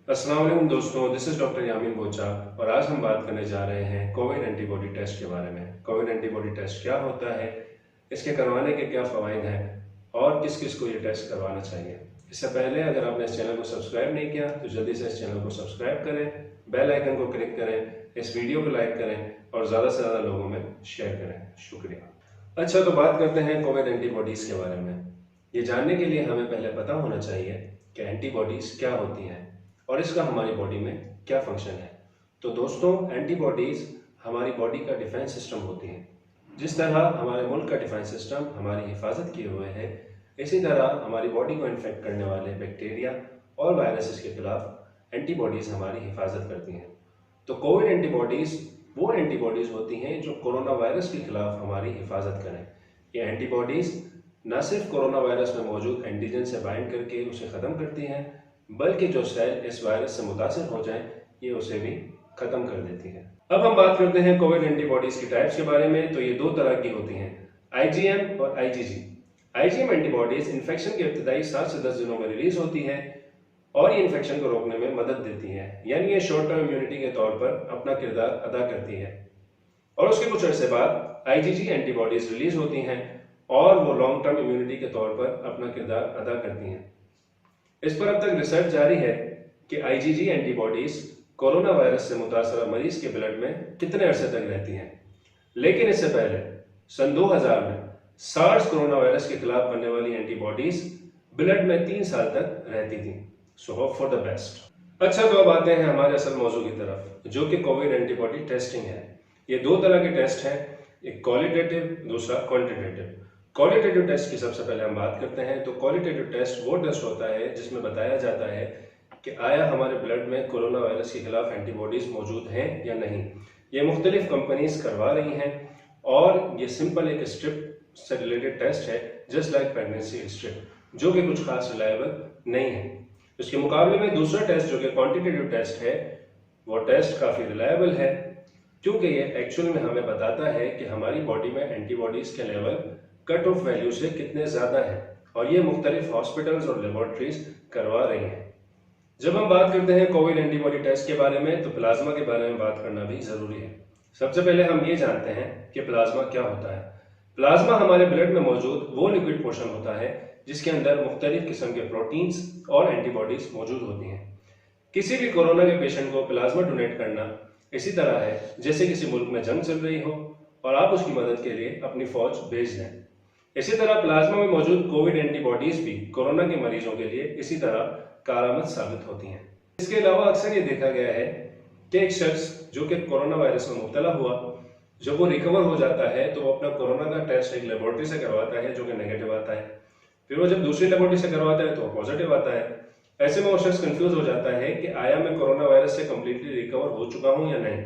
अस्सलाम वालेकुम दोस्तों, दिस इज डॉक्टर यामीन बोचा और आज हम बात करने जा रहे हैं कोविड एंटीबॉडी टेस्ट के बारे में। कोविड एंटीबॉडी टेस्ट क्या होता है, इसके करवाने के क्या फ़वाइद हैं और किस किस को ये टेस्ट करवाना चाहिए। इससे पहले अगर आपने इस चैनल को सब्सक्राइब नहीं किया तो जल्दी से इस चैनल को सब्सक्राइब करें, बेल आइकन को क्लिक करें, इस वीडियो को लाइक करें और ज़्यादा से ज़्यादा लोगों में शेयर करें। शुक्रिया। अच्छा, तो बात करते हैं कोविड एंटीबॉडीज़ के बारे में। ये जानने के लिए हमें पहले पता होना चाहिए कि एंटीबॉडीज़ क्या होती हैं और इसका हमारी बॉडी में क्या फंक्शन है। तो दोस्तों, एंटीबॉडीज़ हमारी बॉडी का डिफेंस सिस्टम होती हैं। जिस तरह हमारे मुल्क का डिफेंस सिस्टम हमारी हिफाजत किए हुए है, इसी तरह हमारी बॉडी को इन्फेक्ट करने वाले बैक्टीरिया और वायरसेस के खिलाफ एंटीबॉडीज़ हमारी हिफाजत करती हैं। तो कोविड एंटीबॉडीज़ वो एंटीबॉडीज़ होती हैं जो कोरोना वायरस के खिलाफ हमारी हिफाजत करें। ये एंटीबॉडीज़ न सिर्फ कोरोना वायरस में मौजूद एंटीजन से बाइंड करके उसे ख़त्म करती हैं, बल्कि जो सेल इस वायरस से मुतासिर हो जाएं, ये उसे भी ख़त्म कर देती है। अब हम बात करते हैं कोविड एंटीबॉडीज़ की टाइप्स के बारे में। तो ये दो तरह की होती हैं, आईजीएम और आईजीजी। आईजीएम एंटीबॉडीज़ इन्फेक्शन के इब्तदाई 7 से 10 दिनों में रिलीज होती हैं और ये इन्फेक्शन को रोकने में मदद देती हैं, यानी ये शॉर्ट टर्म इम्यूनिटी के तौर पर अपना किरदार अदा करती है। और उसके कुछ अर्से बाद आईजीजी एंटीबॉडीज़ रिलीज होती हैं और वो लॉन्ग टर्म इम्यूनिटी के तौर पर अपना किरदार अदा करती हैं। इस पर अब तक रिसर्च जारी है कि आईजीजी एंटीबॉडीज कोरोना वायरस से मुतासर मरीज के ब्लड में कितने अरसे तक रहती हैं। लेकिन इससे पहले सन 2000 में सार्स कोरोना वायरस के खिलाफ बनने वाली एंटीबॉडीज ब्लड में 3 साल तक रहती थी। So hope for the best. अच्छा, तो अब आते हैं हमारे असल मौजू की तरफ, जो कि कोविड एंटीबॉडी टेस्टिंग है। ये दो तरह के टेस्ट हैं, एक क्वालिटेटिव, दूसरा क्वांटिटेटिव। क्वालिटेटिव टेस्ट की सबसे पहले हम बात करते हैं। तो क्वालिटेटिव टेस्ट वो टेस्ट होता है जिसमें बताया जाता है कि आया हमारे ब्लड में कोरोना वायरस के खिलाफ एंटीबॉडीज मौजूद हैं या नहीं। ये मुख्तलिफ कंपनीज करवा रही हैं और ये सिंपल एक स्ट्रिप से रिलेटेड टेस्ट है, जस्ट लाइक प्रेगनेंसी स्ट्रिप, जो कि कुछ खास रिलायबल नहीं है। इसके मुकाबले में दूसरा टेस्ट जो कि क्वांटिटेटिव टेस्ट है, वो टेस्ट काफ़ी रिलायबल है, क्योंकि ये एक्चुअल में हमें बताता है कि हमारी बॉडी में एंटीबॉडीज के लेवल कट ऑफ वैल्यू से कितने ज़्यादा है, और ये मुख्तलिफ हॉस्पिटल्स और लेबॉर्ट्रीज करवा रही हैं। जब हम बात करते हैं कोविड एंटीबॉडी टेस्ट के बारे में, तो प्लाज्मा के बारे में बात करना भी ज़रूरी है। सबसे पहले हम ये जानते हैं कि प्लाज्मा क्या होता है। प्लाज्मा हमारे ब्लड में मौजूद वो लिक्विड पोर्शन होता है जिसके अंदर मुख्तलिफ किस्म के प्रोटीन्स और एंटीबॉडीज मौजूद होती हैं। किसी भी कोरोना के पेशेंट को प्लाज्मा डोनेट करना इसी तरह है जैसे किसी मुल्क में जंग चल रही हो और आप उसकी मदद के लिए अपनी फौज भेज दें। इसी तरह प्लाज्मा में मौजूद कोविड एंटीबॉडीज भी कोरोना के मरीजों के लिए इसी तरह कारआमद साबित होती हैं। इसके अलावा अक्सर ये देखा गया है कि एक शख्स जो कि कोरोना वायरस में मुब्तला हुआ, जब वो रिकवर हो जाता है तो वो अपना कोरोना का टेस्ट एक लेबॉर्ट्री से करवाता है जो कि नेगेटिव आता है। फिर वो जब दूसरी लेबॉर्ट्री से करवाता है तो पॉजिटिव आता है। ऐसे में वो शख्स कंफ्यूज हो जाता है कि आया मैं कोरोना वायरस से कम्प्लीटली रिकवर हो चुका हूँ या नहीं।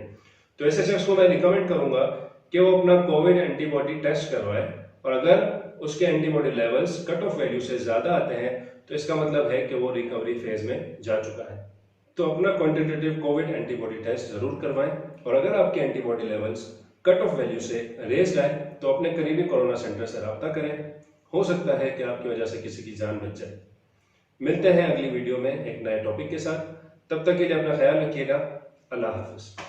तो ऐसे शख्स को मैं रिकमेंड करूंगा कि वो अपना कोविड एंटीबॉडी टेस्ट करवाए, और अगर उसके antibody levels cut off value से ज़्यादा आते हैं तो इसका मतलब है कि वो रिकवरी फेज में जा चुका है। तो अपना क्वांटिटेटिव कोविड एंटीबॉडी टेस्ट ज़रूर करवाएं, और अगर आपके antibody levels cut off value से रेज्ड आए तो अपने करीबी कोरोना सेंटर से रब्ता करें। हो सकता है कि आपकी वजह से किसी की जान बच जाए। मिलते हैं अगली वीडियो में एक नए टॉपिक के साथ। तब तक के लिए अपना ख्याल रखिएगा। अल्लाह हाफिज़।